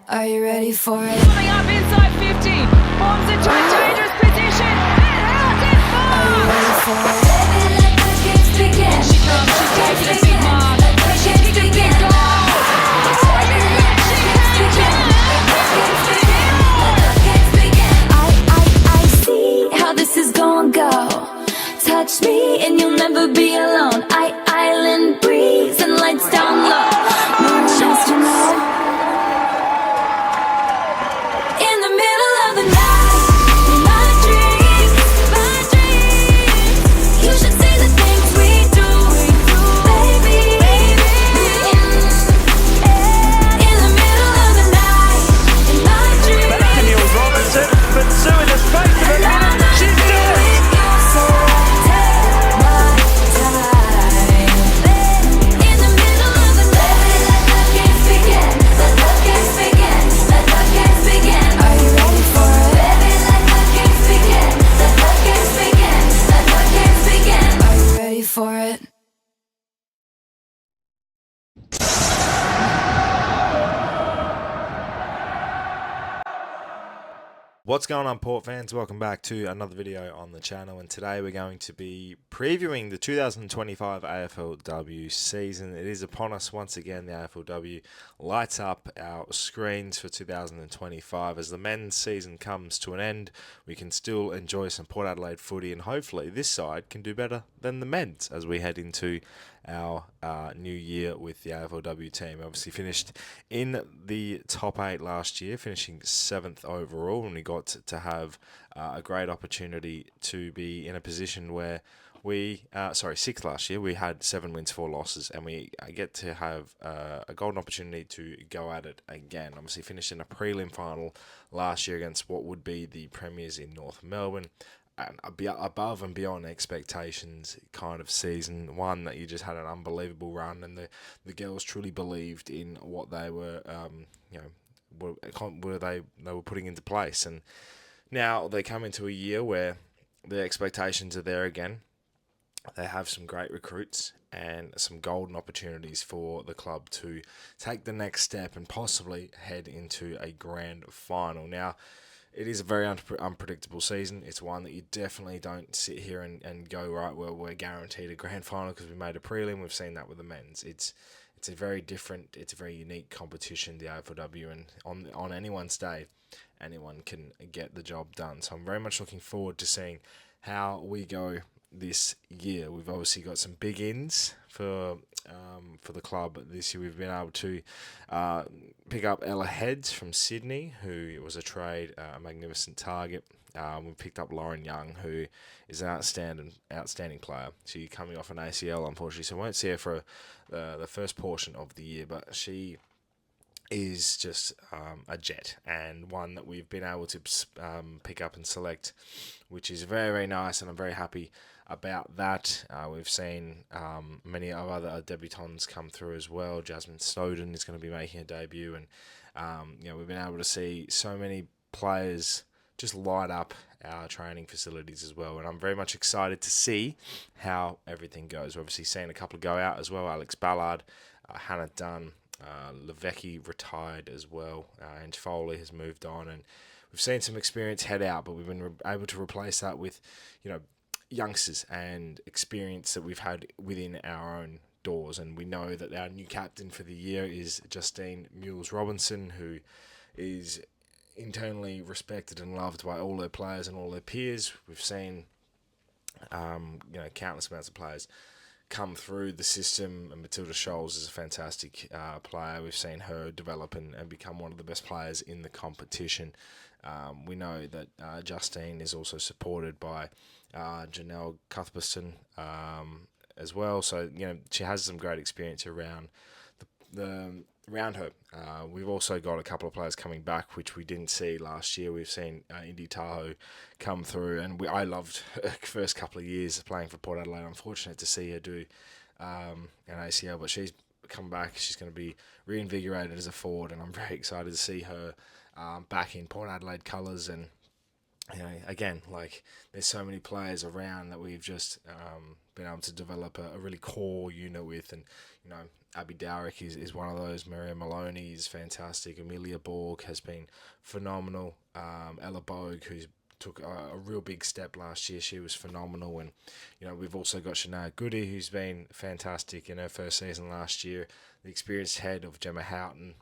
Are you ready for it? Coming up inside 50, bombs into a dangerous position, and out in Are you ready far! for it? Baby, let the games begin. She comes, she's taking a big mark, she kicked a big goal! Baby, let the games begin. Let the games begin. Let the games begin. I see how this is gonna go. Touch me and you'll never be alone. Island breeze and lights down low. No one else to know. In the middle of the night, my dreams. You should see the things we do, baby. In the middle of the night, my dreams. Daniel Robinson, but Sue in the space of a minute, she's done it! So I take my time. In the middle of the night, let the games begin. Let the games begin. Let the games begin. Are you ready for it? Baby, let the games begin. Let the games begin. Let the games begin. Are you ready for it? What's going on, Port fans? Welcome back to another video on the channel, and today we're going to be previewing the 2025 AFLW season. It is upon us once again. The AFLW lights up our screens for 2025. As the men's season comes to an end, we can still enjoy some Port Adelaide footy, and hopefully this side can do better than the men's as we head into our new year with the AFLW team. Obviously finished in the top 8 last year, finishing 7th overall, and we got to have a great opportunity to be in a position where we, 6th last year, we had 7 wins, 4 losses, and we get to have a golden opportunity to go at it again. Obviously finished in a prelim final last year against what would be the premiers in North Melbourne. And above and beyond expectations kind of season, one that you just had an unbelievable run, and the girls truly believed in what they were they were putting into place. And now they come into a year where the expectations are there again. They have some great recruits and some golden opportunities for the club to take the next step and possibly head into a grand final. Now, it is a very unpredictable season. It's one that you definitely don't sit here and go, right, well, we're guaranteed a grand final because we made a prelim. We've seen that with the men's. It's a very different, it's a very unique competition, the AFLW, and on anyone's day, anyone can get the job done. So I'm very much looking forward to seeing how we go this year. We've obviously got some big ins for the club this year. We've been able to pick up Ella Heads from Sydney, who was a trade, a magnificent target. We picked up Lauren Young, who is an outstanding player. She's coming off an ACL, unfortunately, so I won't see her for the first portion of the year, but she is just a jet, and one that we've been able to pick up and select, which is very, very nice, and I'm very happy about that. We've seen many of other debutants come through as well. Jasmine Snowden is going to be making a debut, and we've been able to see so many players just light up our training facilities as well, and I'm very much excited to see how everything goes. We've obviously seen a couple go out as well. Alex Ballard, Hannah Dunn, Levecki retired as well, and Foley has moved on, and we've seen some experience head out, but we've been able to replace that with, youngsters and experience that we've had within our own doors. And we know that our new captain for the year is Justine Mules-Robinson, who is internally respected and loved by all her players and all her peers. We've seen countless amounts of players come through the system, and Matilda Scholes is a fantastic player. We've seen her develop and become one of the best players in the competition. We know that Justine is also supported by Janelle Cuthbertson as well. So, she has some great experience around around her. We've also got a couple of players coming back, which we didn't see last year. We've seen Indy Tahoe come through, and I loved her first couple of years playing for Port Adelaide. Unfortunate to see her do an ACL, but she's come back. She's going to be reinvigorated as a forward, and I'm very excited to see her back in Port Adelaide colours and again, like there's so many players around that we've just been able to develop a really core unit with, and Abby Dowrick is one of those. Maria Maloney is fantastic. Amelia Borg has been phenomenal. Ella Bogue, who's took a real big step last year. She was phenomenal, and we've also got Shania Goody, who's been fantastic in her first season last year. The experienced head of Gemma Houghton.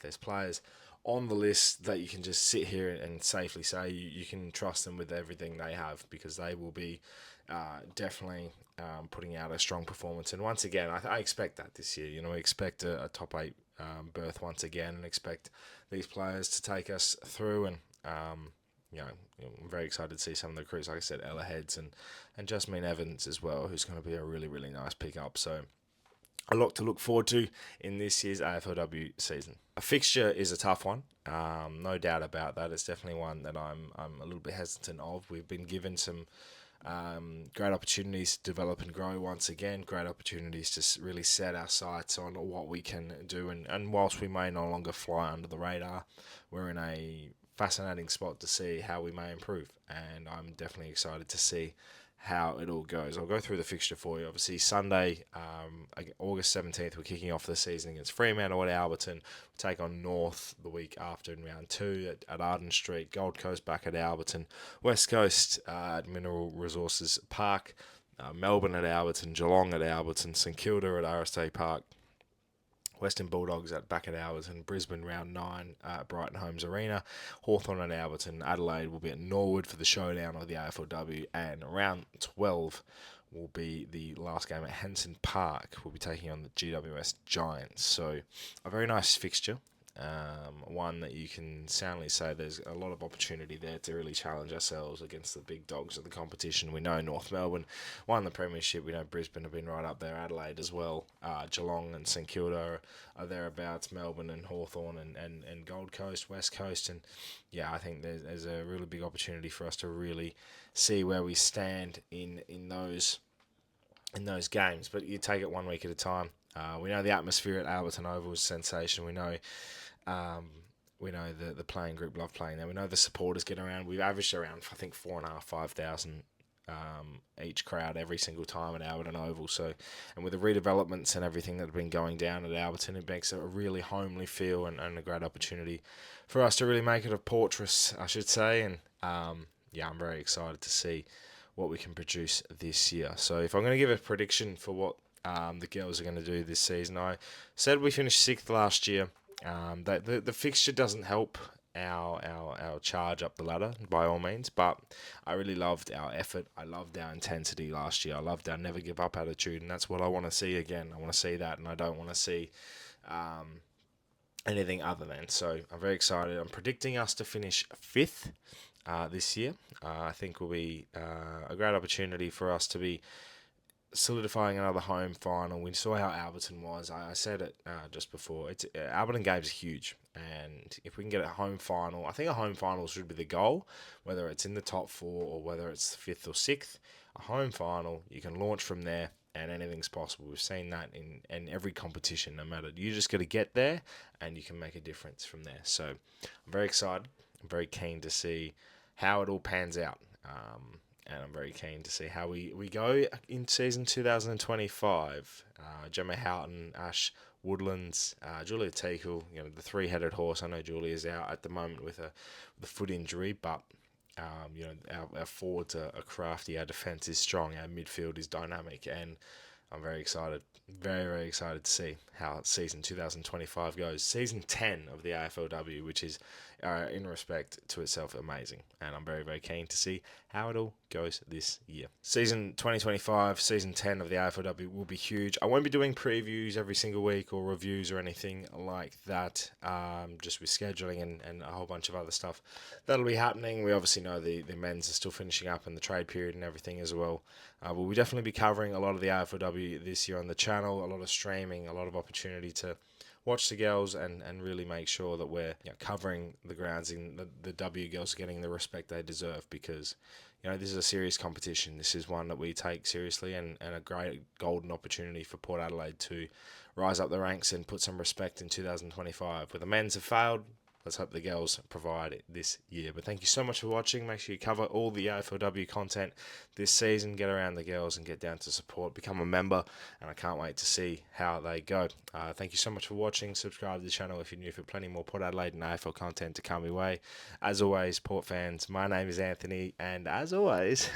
There's players on the list that you can just sit here and safely say you can trust them with everything they have, because they will be definitely putting out a strong performance. And once again, I expect that this year. We expect a top 8 berth once again, and expect these players to take us through. And I'm very excited to see some of the recruits, like I said, Ella Heads and Jasmine Evans as well, who's going to be a really, really nice pickup. So a lot to look forward to in this year's AFLW season. A fixture is a tough one, no doubt about that. It's definitely one that I'm a little bit hesitant of. We've been given some great opportunities to develop and grow once again, great opportunities to really set our sights on what we can do. And whilst we may no longer fly under the radar, we're in a fascinating spot to see how we may improve. And I'm definitely excited to see how it all goes. I'll go through the fixture for you. Obviously, Sunday, August 17th, we're kicking off the season against Fremantle at Alberton. We'll take on North the week after in round 2 at Arden Street. Gold Coast back at Alberton. West Coast at Mineral Resources Park. Melbourne at Alberton. Geelong at Alberton. St Kilda at RSA Park. Western Bulldogs back at Alberton, Brisbane round 9 at Brighton Homes Arena, Hawthorn at Alberton, Adelaide will be at Norwood for the showdown of the AFLW, and round 12 will be the last game at Henson Park. We'll be taking on the GWS Giants. So a very nice fixture. One that you can soundly say there's a lot of opportunity there to really challenge ourselves against the big dogs of the competition. We know North Melbourne won the premiership. We know Brisbane have been right up there. Adelaide as well. Geelong and St Kilda are thereabouts. Melbourne and Hawthorn and Gold Coast, West Coast. And I think there's a really big opportunity for us to really see where we stand in those games. But you take it 1 week at a time. We know the atmosphere at Alberton Oval is sensation. We know the playing group love playing there. We know the supporters get around. We've averaged around, I think, 4,500 each crowd every single time at Alberton Oval. So, and with the redevelopments and everything that have been going down at Alberton, it makes it a really homely feel and a great opportunity for us to really make it a fortress, I should say. And I'm very excited to see what we can produce this year. So if I'm going to give a prediction for what the girls are going to do this season, I said we finished 6th last year. That the fixture doesn't help our charge up the ladder by all means, but I really loved our effort. I loved our intensity last year. I loved our never give up attitude, and that's what I want to see again. I want to see that, and I don't want to see anything other than. So I'm very excited. I'm predicting us to finish 5th this year. I think will be a great opportunity for us to be solidifying another home final. We saw how Alberton was. I said it just before. It's Alberton games are huge, and if we can get a home final, I think a home final should be the goal. Whether it's in the top 4 or whether it's 5th or 6th, a home final you can launch from there, and anything's possible. We've seen that in every competition. No matter, you just got to get there, and you can make a difference from there. So I'm very excited. I'm very keen to see how it all pans out. And I'm very keen to see how we go in season 2025. Gemma Houghton, Ash Woodlands, Julia Teakle, the 3-headed horse. I know Julia's out at the moment with a foot injury, but our forwards are crafty, our defence is strong, our midfield is dynamic, and I'm very excited, very, very excited to see how season 2025 goes. Season 10 of the AFLW, which is, in respect to itself, amazing. And I'm very, very keen to see how it all goes this year. Season 2025, season 10 of the AFLW will be huge. I won't be doing previews every single week or reviews or anything like that, just with scheduling and a whole bunch of other stuff that'll be happening. We obviously know the men's are still finishing up in the trade period and everything as well. We'll definitely be covering a lot of the AFLW this year on the channel, a lot of streaming, a lot of opportunity to watch the girls and really make sure that we're covering the grounds and the W girls are getting the respect they deserve, because this is a serious competition. This is one that we take seriously, and a great golden opportunity for Port Adelaide to rise up the ranks and put some respect in 2025. Where the men's have failed, let's hope the girls provide it this year. But thank you so much for watching. Make sure you cover all the AFLW content this season. Get around the girls and get down to support. Become a member, and I can't wait to see how they go. Thank you so much for watching. Subscribe to the channel if you're new for plenty more Port Adelaide and AFL content to come your way. As always, Port fans, my name is Anthony, and as always,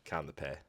come the pair.